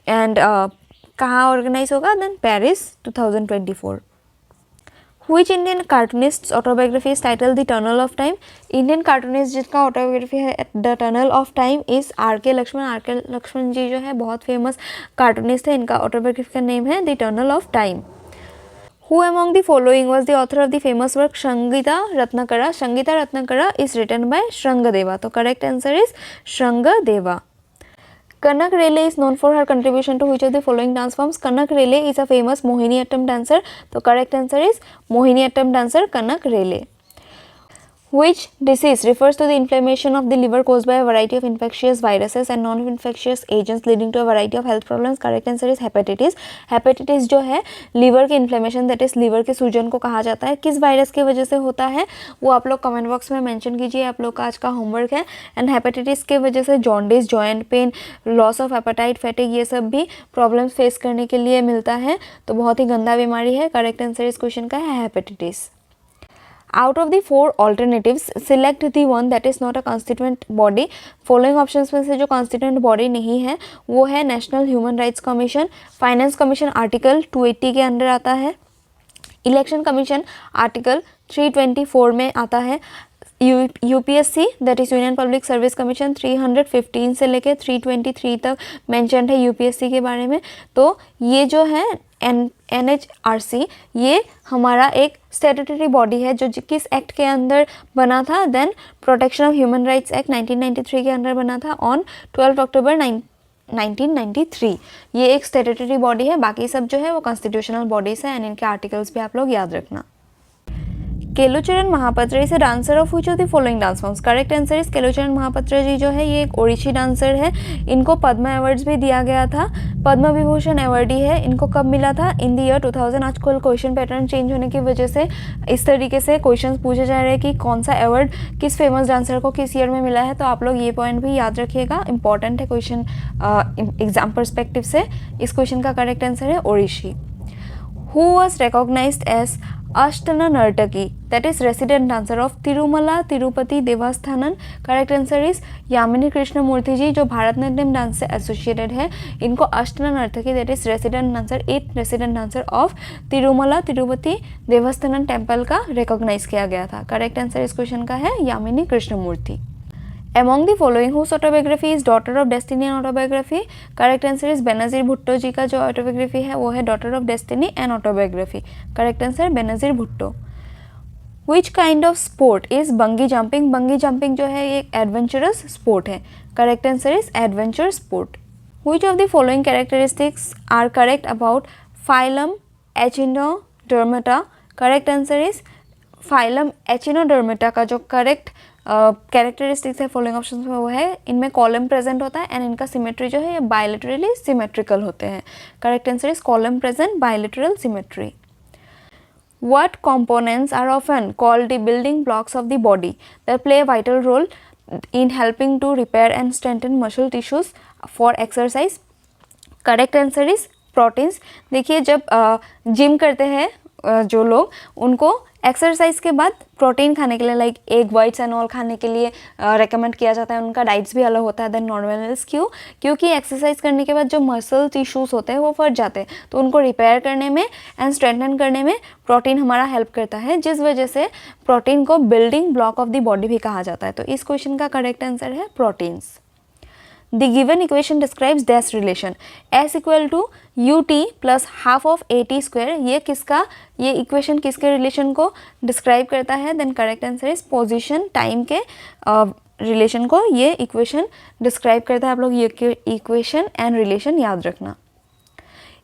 एंड कहाँ ऑर्गेनाइज होगा? Then Paris 2024। Which Indian cartoonist's autobiography is titled The Tunnel of Time? Indian cartoonist जिसका ऑटोबायोग्राफी है the tunnel of time is R.K. Laxman. R.K. Laxman ji जो है बहुत फेमस कार्टूनिस्ट है। इनका ऑटोबायोग्राफी का नेम है the tunnel of time. Who among the following was the author of the famous work Shangita Ratnakara? Shangita Ratnakara is written by Shrangadeva। तो correct answer is Shrangadeva। Kanak Rele is known for her contribution to which of the following dance forms? Kanak Rele is a famous Mohiniyattam dancer. तो correct answer is Mohiniyattam dancer Kanak Rele. Which disease refers to the inflammation of the liver caused by a variety of infectious viruses and non-infectious agents leading to a variety of health problems? Correct answer is hepatitis. Hepatitis जो है liver के inflammation, that is liver के सूजन को कहा जाता है। किस वायरस की वजह से होता है वो आप लोग कमेंट बॉक्स में मेंशन कीजिए। आप लोग का आज का होमवर्क है। एंड हेपेटाइटिस के वजह से jaundice, joint pain, loss of appetite, fatigue, ये सब भी प्रॉब्लम्स फेस करने के लिए मिलता है। तो बहुत ही गंदा बीमारी है। करेक्ट आंसर इस क्वेश्चन का है hepatitis. Out of the four alternatives, select the one that is not a constituent body. Following options में से जो कॉन्स्टिट्यूएंट बॉडी नहीं है वो है national human rights commission, finance commission article 280 के अंडर आता है, इलेक्शन कमीशन आर्टिकल 324 में आता है, UPSC that is union public service commission 315 से लेके 323 तक मेंशन्ड है यूपीएससी के बारे में। तो ये जो है NHRC ये हमारा एक स्टैट्यूटरी बॉडी है जो किस एक्ट के अंदर बना था? Then protection of human rights act 1993 के अंदर बना था ऑन 12 अक्टूबर 1993। ये एक स्टैट्यूटरी बॉडी है। बाकी सब जो है वो कॉन्स्टिट्यूशनल बॉडीज है एंड इनके आर्टिकल्स भी आप लोग याद रखना। Kelucharan Mohapatra is dancer of which of the following dance forms? Correct answer is Kelucharan Mohapatra ji जो है ये एक ओडिसी डांसर है। इनको पद्म अवार्ड्स भी दिया गया था। पद्म विभूषण अवार्ड ही है। इनको कब मिला था? In the year 2000। आजकल क्वेश्चन पैटर्न चेंज होने की वजह से इस तरीके से क्वेश्चंस पूछे जा रहे हैं कि कौन सा अवार्ड किस फेमस डांसर को किस ईयर में मिला है। तो आप लोग ये पॉइंट भी याद रखिएगा, इंपॉर्टेंट है क्वेश्चन एग्जाम परस्पेक्टिव से। इस क्वेश्चन का करेक्ट आंसर है Odissi. Who was recognized as Ashtana Nartaki, that is resident dancer of Tirumala Tirupati Devasthanan? Correct answer is Yamini Krishnamurthy जी जो भारतनाट्यम डांस से एसोसिएटेड है। इनको Asthana Nartaki that is resident dancer, 8 resident dancer of Tirumala Tirupati Devasthanam temple का recognise किया गया था। करेक्ट आंसर इस क्वेश्चन का है Yamini Krishnamurthy. Among the following whose autobiography is Daughter of Destiny and Autobiography? Correct answer is Benazir Bhutto जी का जो ऑटोबायोग्राफी है वो है Daughter of Destiny and Autobiography। Correct answer Benazir Bhutto. Which kind of sport is bungee jumping? बंगी jumping जो है एक एडवेंचरस स्पोर्ट है। Correct answer is adventure sport। Which of the following characteristics are correct about phylum Echinodermata? Correct answer is phylum echinodermata का जो correct characteristics है following option में, वो है इनमें कॉलम प्रेजेंट होता है एंड इनका सिमेट्री जो है ये बायलेटरली सिमेट्रिकल होते हैं। Correct answer is column present, bilateral symmetry. What components are often called the building blocks of the body that play a vital role in helping to repair and strengthen muscle tissues for exercise? Correct answer is proteins। देखिए जब gym करते हैं जो लोग, उनको exercise के बाद protein खाने के लिए like egg whites and all खाने के लिए रेकमेंड किया जाता है। उनका डाइट्स भी अलग होता है देन नॉर्मल्स। क्यों? क्योंकि एक्सरसाइज करने के बाद जो मसल टिश्यूज़ होते हैं वो फट जाते हैं, तो उनको रिपेयर करने में एंड स्ट्रेंथन करने में प्रोटीन हमारा हेल्प करता है, जिस वजह से प्रोटीन को building block of the body भी कहा जाता है। तो इस क्वेश्चन का करेक्ट आंसर है proteins. The given equation describes dash relation S equal to ut plus half of at square। ये इक्वेशन किसके रिलेशन को डिस्क्राइब करता है? Then correct answer is position time के रिलेशन को ये इक्वेशन डिस्क्राइब करता है। आप लोग ये इक्वेशन एंड रिलेशन याद रखना।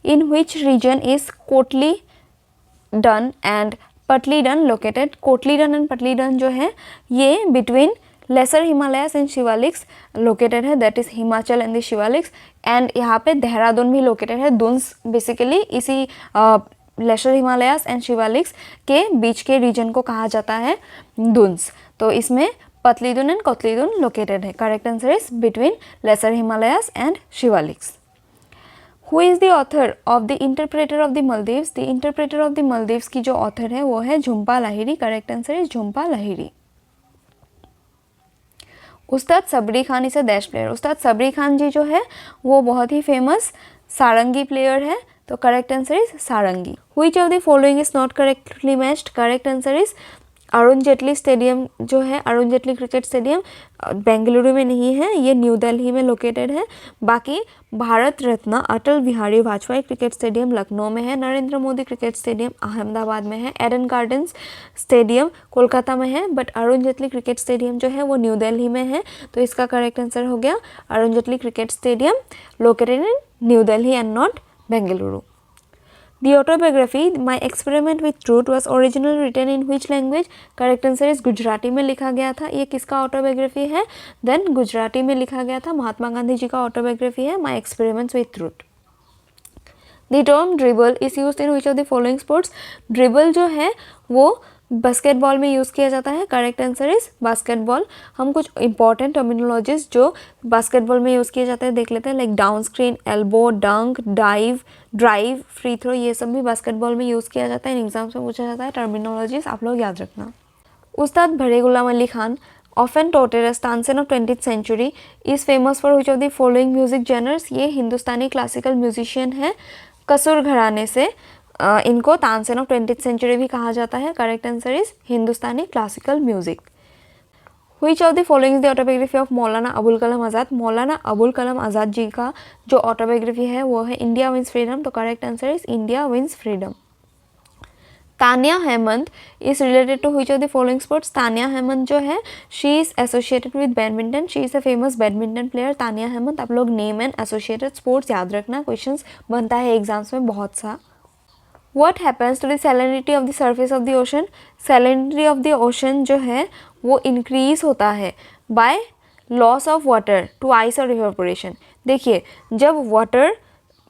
In which region is Kotlidun and Patlidun located? Kotlidun and Patlidun जो है ये between lesser Himalayas and Shivaliks located है, that is Himachal and the Shivaliks. And यहाँ पे देहरादून भी लोकेटेड है। दुन्स बेसिकली इसी लेसर हिमालयास एंड शिवालिक्स के बीच के रीजन को कहा जाता है दुन्स। तो इसमें पतलीदुन एंड कोतलीदुन लोकेटेड है। Correct answer is between lesser Himalayas and Shivaliks. Who is the author of the interpreter of the Maldives? The interpreter of the Maldives की जो ऑथर है वो है Jhumpa Lahiri. Correct answer is Jhumpa Lahiri. Ustad Sabri Khan is a dash player? Ustad Sabri Khan जी जो है वो बहुत ही फेमस सारंगी प्लेयर है। तो correct answer is sarangi. Which of the following is not correctly matched? Correct answer is Arun Jaitley stadium जो है, अरुण जेटली क्रिकेट स्टेडियम बेंगलुरु में नहीं है, ये न्यू दिल्ली में लोकेटेड है। बाकी भारत रत्न अटल बिहारी वाजपेयी क्रिकेट स्टेडियम लखनऊ में है, नरेंद्र मोदी क्रिकेट स्टेडियम अहमदाबाद में है, एडन गार्डन्स स्टेडियम कोलकाता में है, but Arun Jaitley cricket stadium जो है वो न्यू दिल्ली में है। तो इसका करेक्ट आंसर हो गया Arun Jaitley cricket stadium located in new Delhi and not Bengaluru. The autobiography My Experiment with Truth was originally written in which language? Correct answer is Gujarati में लिखा गया था। ये किसका ऑटोबायोग्राफी है? देन गुजराती में लिखा गया था, महात्मा गांधी जी का ऑटोबायोग्राफी है my experiments with truth. The term dribble is used in which of the following sports? Dribble जो है वो बास्केटबॉल में यूज़ किया जाता है। Correct answer is basketball. हम कुछ इंपॉर्टेंट टर्मिनोलॉजीज जो बास्केटबॉल में यूज़ किए जाते हैं देख लेते हैं, like down screen, elbow, dunk, dive, drive, free throw, ये सब भी बास्केटबॉल में यूज़ किया जाता है। इन एग्जाम्स में पूछा जाता है, टर्मिनोलॉजीज आप लोग याद रखना। उस्ताद Bade Ghulam Ali Khan often touted as Tansen of 20th century is famous for which of the following music genres? ये हिंदुस्तानी क्लासिकल म्यूजिशियन है कसूर घराने से। इनको तानसेन ऑफ 20th सेंचुरी भी कहा जाता है। Correct answer is Hindustani classical music. Which of the following is the autobiography of Maulana Abul Kalam Azad? Maulana Abul Kalam Azad ji का जो ऑटोबायोग्राफी है वो है इंडिया विंस फ्रीडम। तो correct answer is India wins freedom. Tania Hemant is related to which of the following sports? Tania Hemant जो है she is associated with badminton. She is a famous badminton player Tania Hemant. आप लोग नेम एंड एसोसिएटेड स्पोर्ट्स याद रखना, questions बनता है exams में बहुत सा। What happens to the salinity of the surface of the ocean? salinity of the ocean जो है वो increase होता है by loss of water to ice और evaporation। देखिए जब water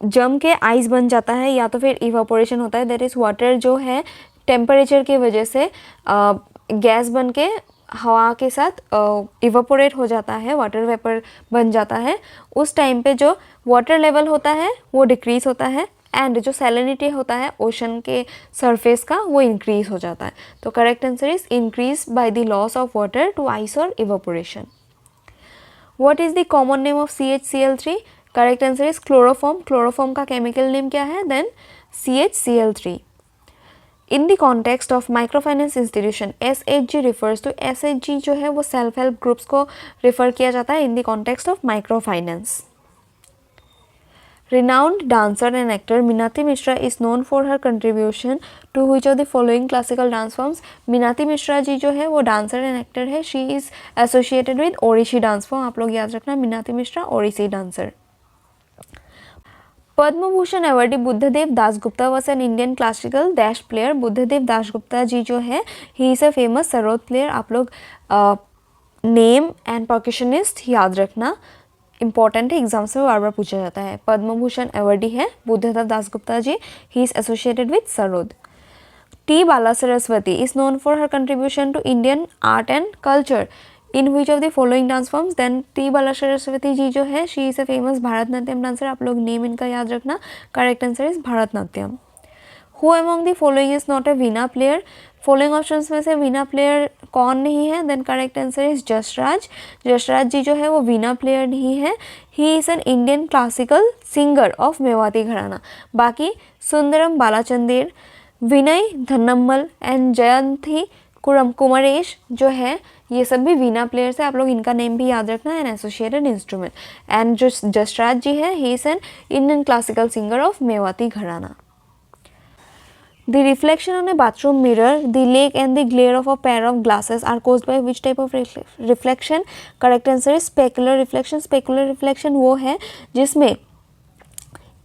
जम के आइस बन जाता है या तो फिर evaporation होता है, that is water जो है टेम्परेचर की वजह से गैस बन के हवा के साथ इवापोरेट हो जाता है, वाटर वेपर बन जाता है। उस टाइम पे जो वाटर लेवल होता है वो डिक्रीज होता है एंड जो सैलिनिटी होता है ओशन के सरफेस का वो इंक्रीज हो जाता है। तो correct answer is increase by the loss of water to ice और evaporation. What is the common name of CHCl3? Correct answer is chloroform. Chloroform का केमिकल नेम क्या है? Then CHCl3। In the context of micro finance institution SHG refers to, SHG जो है वो self help groups को refer किया जाता है in the context of micro finance. Renowned dancer and actor Minati Mishra is known for her contribution to which of the following classical dance forms? Minati Mishra जी जो है वो dancer and actor है। She is associated with Orishi dance form। आप लोग याद रखना Minati Mishra Orishi dancer। Padma Bhushan awardee Buddhadev Dasgupta was an Indian classical dash player। Buddhadev Dasgupta ji जो है he is a famous sarod player। आप लोग नेम एंड परकशनिस्ट याद रखना, इंपॉर्टेंट है, एग्जाम्स में बार बार पूछा जाता है। पद्म भूषण अवॉर्डी है Buddhadev Dasgupta ji, he is associated with sarod. T Bala Saraswati is known for her contribution to Indian art and culture in which of the following dance forms. Then T Bala Saraswati ji जो है, she is a famous Bharatanatyam dancer, आप लोग name इनका याद रखना, correct answer is Bharatanatyam. Who among the following is not a veena player, following options में से veena player कौन नहीं है, then correct answer is Jasraj. Jasraj ji जो है वो वीणा प्लेयर नहीं है, he is an Indian classical singer of Mewati gharana. बाकी सुंदरम बालाचंदेर, विनय धनम्मल एंड जयंती कुमरेश जो है, ये सब भी वीणा प्लेयर्स है, आप लोग इनका नेम भी याद रखना, एन एसोसिएटेड इंस्ट्रूमेंट। एंड जो जसराज जी है, he is an Indian classical singer of Mewati घराना। The reflection on a bathroom mirror, the lake and the glare of a pair of glasses are caused by which type of reflection? Correct answer is specular reflection. Specular reflection वो है जिसमें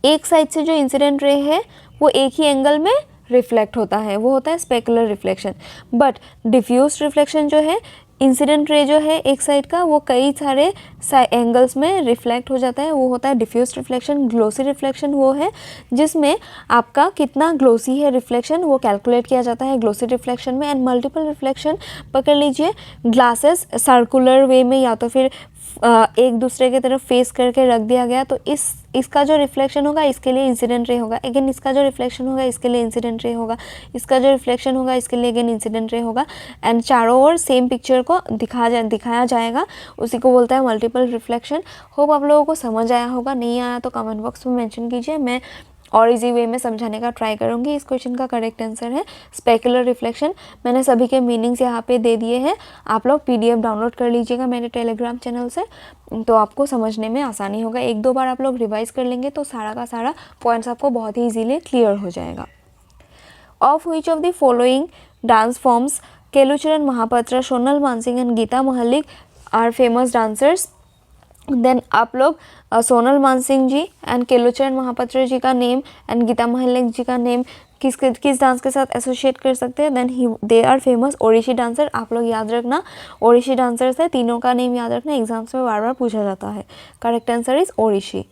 एक side से जो incident ray है वो एक ही angle में रिफ्लेक्ट होता है, वो होता है specular reflection. But diffuse reflection जो है, इंसिडेंट रे जो है एक साइड का, वो कई सारे एंगल्स में रिफ्लेक्ट हो जाता है, वो होता है डिफ्यूज रिफ्लेक्शन। ग्लोसी रिफ्लेक्शन वो है जिसमें आपका कितना ग्लोसी है रिफ्लेक्शन वो कैलकुलेट किया जाता है ग्लोसी रिफ्लेक्शन में। एंड मल्टीपल रिफ्लेक्शन पकड़ लीजिए, ग्लासेस सर्कुलर वे में या तो फिर एक दूसरे की तरफ फेस करके रख दिया गया, तो इसका जो रिफ्लेक्शन होगा इसके लिए इंसिडेंट रे होगा, अगेन इसका जो रिफ्लेक्शन होगा इसके लिए इंसिडेंट रे होगा, इसका जो रिफ्लेक्शन होगा इसके लिए अगेन इंसिडेंट रे होगा। एंड चारों ओर सेम पिक्चर को दिखाया जाएगा, उसी को बोलता है मल्टीपल रिफ्लेक्शन। होप आप लोगों को समझ आया होगा, नहीं आया तो कमेंट बॉक्स में मेंशन कीजिए, मैं और इजी वे में समझाने का ट्राई करूँगी। इस क्वेश्चन का करेक्ट आंसर है स्पेकुलर रिफ्लेक्शन। मैंने सभी के मीनिंग्स यहाँ पे दे दिए हैं, आप लोग PDF डाउनलोड कर लीजिएगा मेरे टेलीग्राम चैनल से, तो आपको समझने में आसानी होगा। एक दो बार आप लोग रिवाइज कर लेंगे तो सारा का सारा पॉइंट्स आपको बहुत ही ईजीली क्लियर हो जाएगा। Of which of the following dance forms Kelucharan Mohapatra, Sonal Mansingh and Geeta Mahalik are famous dancers. Then आप लोग सोनल मानसिंह जी एंड केलुचरण महापात्रा जी का नेम एंड गीता महल्लिक जी का नेम किस डांस के साथ एसोसिएट कर सकते हैं, then they are famous Odissi dancer. आप लोग याद रखना, ओडिसी डांसर्स है, तीनों का नेम याद रखना, एग्जाम्स में बार बार पूछा जाता है। Correct answer is Odissi.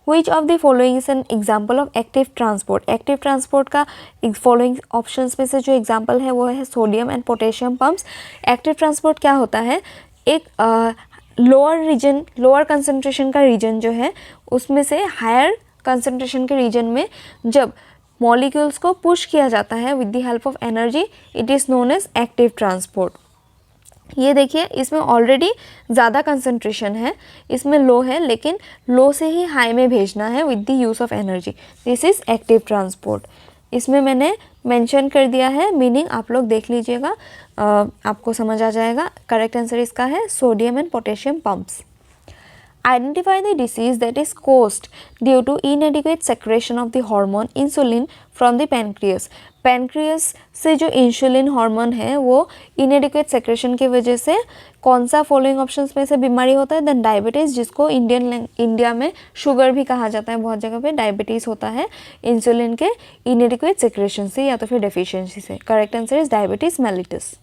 Which of the following is an example of active transport? Active transport का फॉलोइंग ऑप्शंस में से जो एग्जाम्पल है वो है sodium and potassium pumps. Active transport क्या होता है, एक लोअर कंसंट्रेशन का रीजन जो है उसमें से हायर कंसंट्रेशन के रीजन में जब मॉलिक्यूल्स को पुश किया जाता है with the help of energy, it is known as active transport. ये देखिए, इसमें ऑलरेडी ज़्यादा कंसंट्रेशन है, इसमें लो है, लेकिन लो से ही हाई में भेजना है with the use of energy, this is active transport. इसमें मैंने मेंशन कर दिया है मीनिंग, आप लोग देख लीजिएगा, आपको समझ आ जाएगा। करेक्ट आंसर इसका है sodium and potassium pumps. Identify the disease that is caused due to inadequate secretion of the hormone insulin from the pancreas. पैनक्रियस से जो इंसुलिन हार्मोन है वो इनएडिक्वेट सेक्रेशन की वजह से कौन सा फॉलोइंग ऑप्शंस में से बीमारी होता है, देन डायबिटीज़, जिसको इंडिया में शुगर भी कहा जाता है, बहुत जगह पे डायबिटीज़ होता है इंसुलिन के इनएडिक्वेट सेक्रेशन से या तो फिर डेफिशिएंसी से। Correct answer is diabetes mellitus.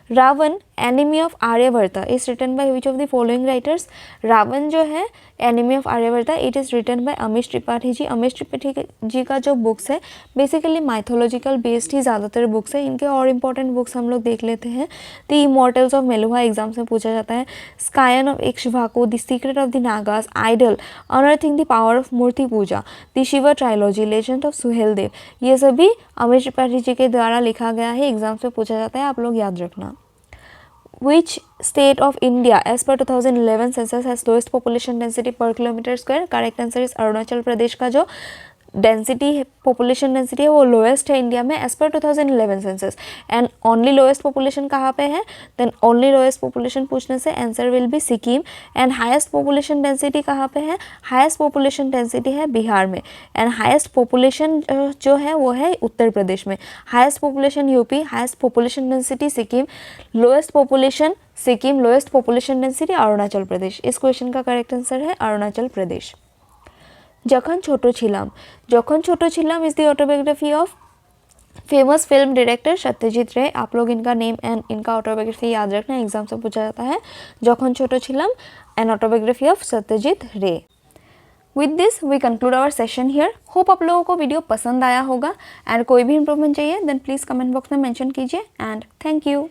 Raavan enemy of Aryavarta is written by which of the following writers. Raavan जो है enemy of Aryavarta, it is written by Amish Tripathi ji. Amish Tripathi ji का जो बुक्स है बेसिकली माइथोलॉजिकल बेस्ड ही ज़्यादातर बुक्स है, इनके और इम्पॉर्टेंट बुक्स हम लोग देख लेते हैं। The immortals of Meluha exams में पूछा जाता है, scion of Ikshvaku, the secret of the Nagas, idol, unearthing the power of murti puja, the Shiva trilogy, legend of Suheldev, ये सभी अमीश त्रिपाठी जी के द्वारा लिखा गया है, एग्जाम्स में पूछा जाता है, आप लोग याद रखना। Which state of India as per 2011 census has lowest population density per kilometer square? Correct answer is Arunachal Pradesh का जो डेंसिटी है, पॉपुलेशन डेंसिटी है, वो लोएस्ट है इंडिया में as per 2011 census. And only lowest population कहाँ पे है, देन ओनली लोएस्ट पॉपुलेशन पूछने से answer will be Sikkim. And highest population density कहाँ पे है, हाईएस्ट पॉपुलेशन डेंसिटी है बिहार में। एंड हाईएस्ट पॉपुलेशन जो है वो है उत्तर प्रदेश में। Highest population UP, highest population density Sikkim, lowest population Sikkim, lowest population density Arunachal Pradesh. इस क्वेश्चन का करेक्ट आंसर है अरुणाचल प्रदेश। जखन Chhoto Chhilam, Jakhan Chhoto Chhilam is the autobiography of famous film director Satyajit Ray. आप लोग इनका नेम एंड इनका ऑटोबायोग्राफी याद रखना, एग्जाम से पूछा जाता है। Jakhan Chhoto Chhilam, an autobiography of Satyajit Ray. With this we conclude our session here. Hope आप लोगों को वीडियो पसंद आया होगा एंड कोई भी इंप्रूवमेंट चाहिए देन प्लीज़ कमेंट बॉक्स में मेंशन कीजिए एंड थैंक यू।